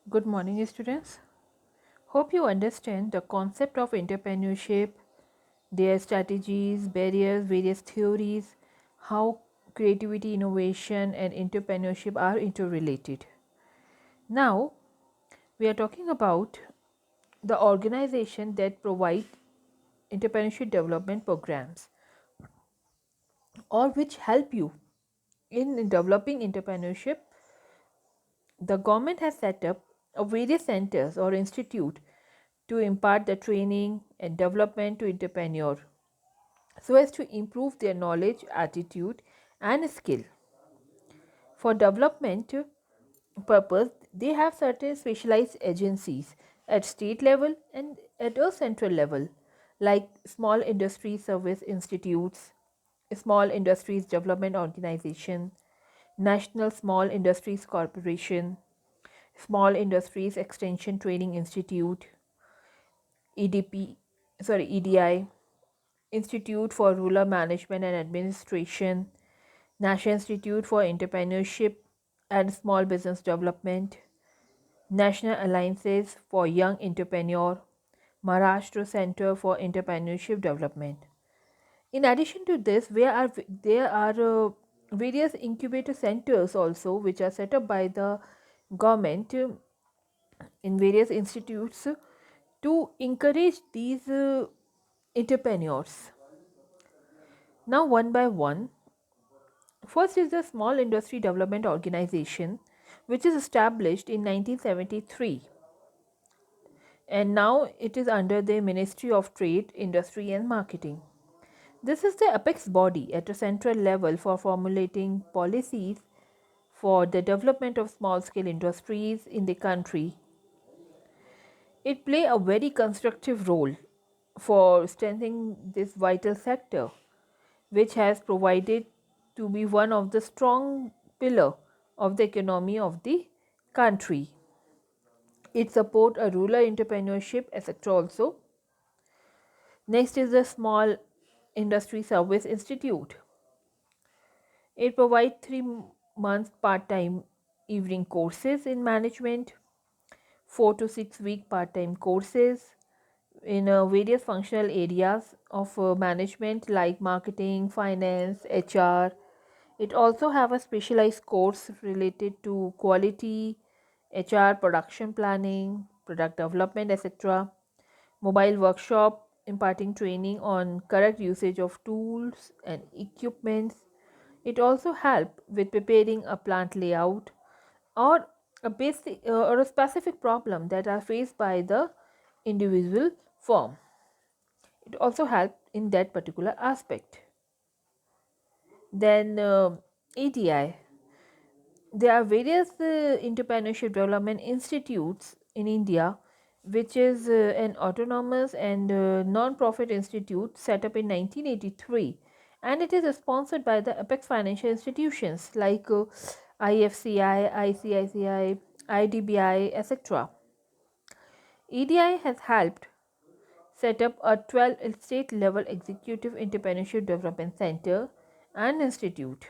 Good morning, students. Hope you understand the concept of entrepreneurship, their strategies, barriers, various theories, how creativity, innovation, and entrepreneurship are interrelated. Now, we are talking about the organization that provide entrepreneurship development programs or which help you in developing entrepreneurship. The government has set up various centers or institute to impart the training and development to entrepreneur so as to improve their knowledge, attitude, and skill. For development purpose, they have certain specialized agencies at state level and at a central level, like small industry service institutes, small industries development organization, national small industries corporation, small industries extension training institute, EDP, EDI, Institute for Rural Management and Administration, National Institute for Entrepreneurship and Small Business Development, National Alliances for Young Entrepreneur, Maharashtra Center for Entrepreneurship Development. In addition to this, there are various incubator centers also which are set up by the government in various institutes to encourage these entrepreneurs. Now, one by one, first is the Small Industry Development Organization, which is established in 1973 and now it is under the Ministry of Trade, Industry and Marketing. This is the apex body at a central level for formulating policies for the development of small scale industries in the country. It play a very constructive role for strengthening this vital sector, which has provided to be one of the strong pillar of the economy of the country. It support a rural entrepreneurship etc. also. Next is the Small Industry Service Institute. It provides 3 months part-time evening courses in management, 4 to 6 week part-time courses in various functional areas of management like marketing, finance, HR. It also have a specialized course related to quality, HR, production planning, product development, etc. Mobile workshop imparting training on correct usage of tools and equipments. It also help with preparing a plant layout or a basic or a specific problem that are faced by the individual firm. It also help in that particular aspect. Then EDI. There are various entrepreneurship development institutes in India, which is an autonomous and non-profit institute set up in 1983, and it is sponsored by the apex financial institutions like IFCI, ICICI, IDBI, etc. EDI has helped set up a 12 state level executive entrepreneurship development center and institute.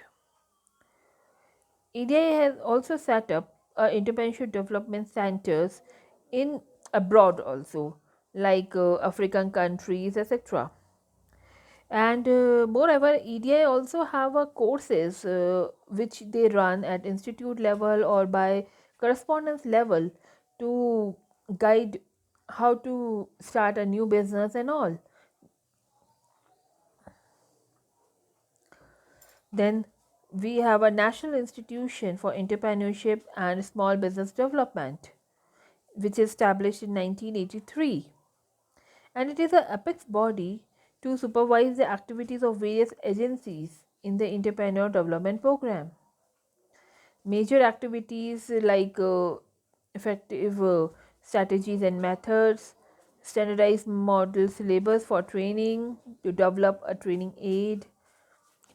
EDI has also set up entrepreneurship development centers in abroad also, like African countries, etc. And moreover, EDI also have a courses which they run at institute level or by correspondence level to guide how to start a new business and all. Then we have a National Institution for Entrepreneurship and Small Business Development, which is established in 1983, and it is an apex body to supervise the activities of various agencies in the entrepreneur development program. Major activities like effective strategies and methods, standardized model syllabus for training, to develop a training aid,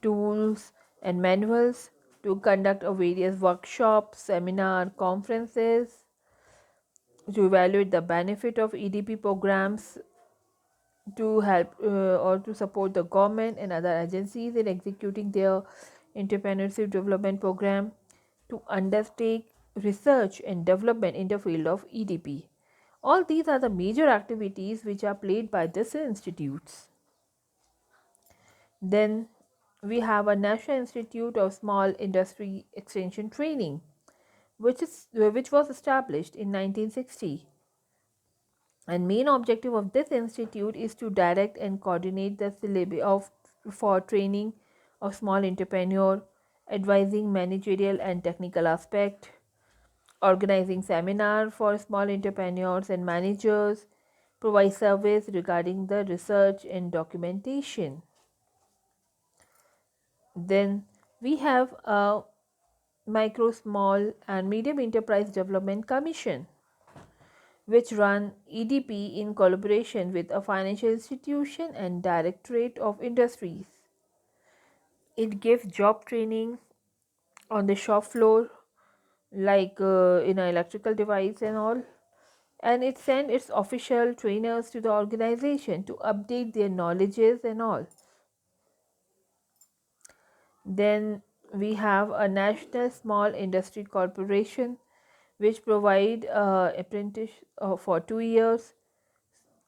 tools and manuals, to conduct a various workshops, seminar, conferences, to evaluate the benefit of EDP programs, to help or to support the government and other agencies in executing their entrepreneurship development program, to undertake research and development in the field of EDP. All these are the major activities which are played by these institutes. Then we have a National Institute of Small Industry Extension Training, which was established in 1960. And main objective of this institute is to direct and coordinate the syllabi of for training of small entrepreneur, advising managerial and technical aspect, organizing seminar for small entrepreneurs and managers, provide service regarding the research and documentation. Then we have a Micro, Small and Medium Enterprise Development Commission, which run EDP in collaboration with a financial institution and Directorate of Industries. It gives job training on the shop floor, like in an electrical device and all, and it sends its official trainers to the organization to update their knowledges and all. Then we have a National Small Industry Corporation, which provide apprentice for 2 years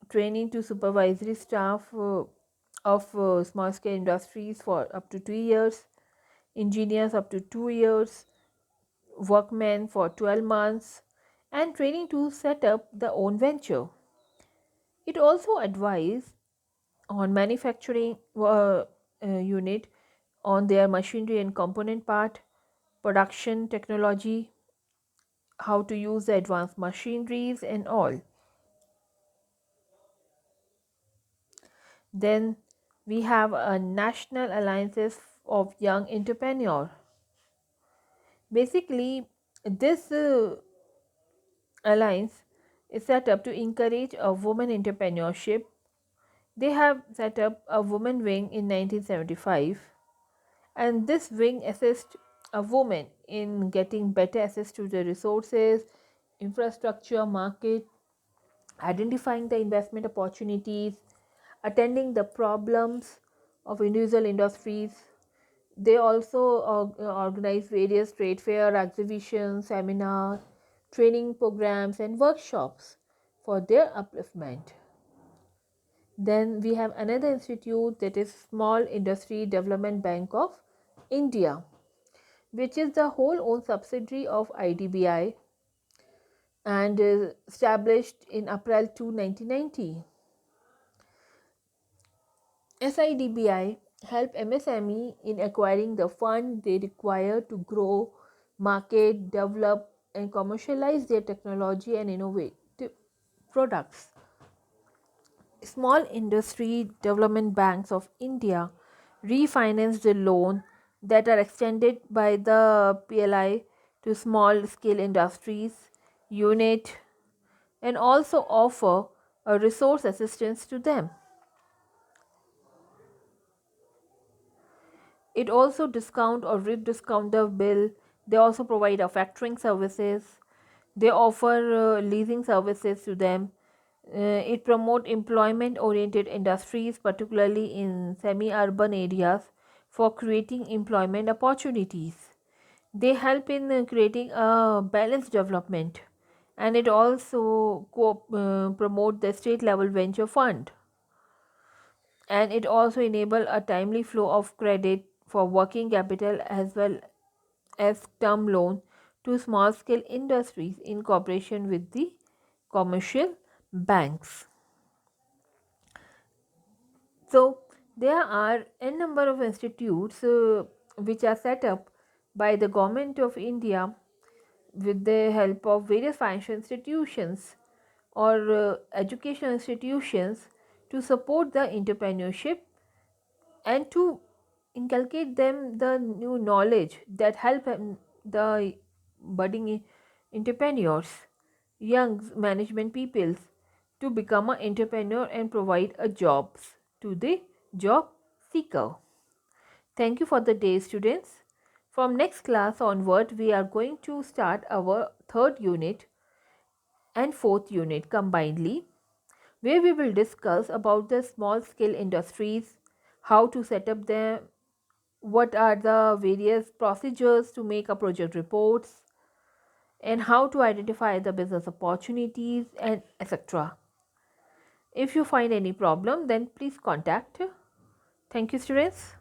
training to supervisory staff of small scale industries for up to 2 years, engineers up to 2 years, workmen for 12 months, and training to set up the own venture. It also advises on manufacturing unit on their machinery and component part, production technology, how to use the advanced machineries and all. Then we have a National Alliances of Young Entrepreneur. Basically, this alliance is set up to encourage a woman entrepreneurship. They have set up a woman wing in 1975, and this wing assists a woman in getting better access to the resources, infrastructure, market, identifying the investment opportunities, attending the problems of individual industries. They also organize various trade fair, exhibitions, seminars, training programs, and workshops for their upliftment. Then we have another institute, that is Small Industry Development Bank of India, which is the whole owned subsidiary of IDBI and established in April 1990. SIDBI help MSME in acquiring the fund they require to grow, market, develop, and commercialize their technology and innovative products. Small Industry Development Banks of India refinance the loan that are extended by the PLI to small scale industries unit and also offer a resource assistance to them. It also discount or discount the bill. They also provide a factoring services. They offer leasing services to them. It promote employment oriented industries, particularly in semi-urban areas, for creating employment opportunities. They help in creating a balanced development, and it also promote the state level venture fund, and it also enable a timely flow of credit for working capital as well as term loan to small scale industries in cooperation with the commercial banks. So there are n number of institutes which are set up by the government of India with the help of various financial institutions or educational institutions to support the entrepreneurship and to inculcate them the new knowledge that help the budding entrepreneurs, young management peoples to become an entrepreneur and provide a jobs to the job seeker. Thank you for the day, students. From next class onward, we are going to start our third unit and fourth unit combinedly, where we will discuss about the small scale industries, how to set up them, what are the various procedures to make a project reports, and how to identify the business opportunities and etc. If you find any problem, then please contact. Thank you, students.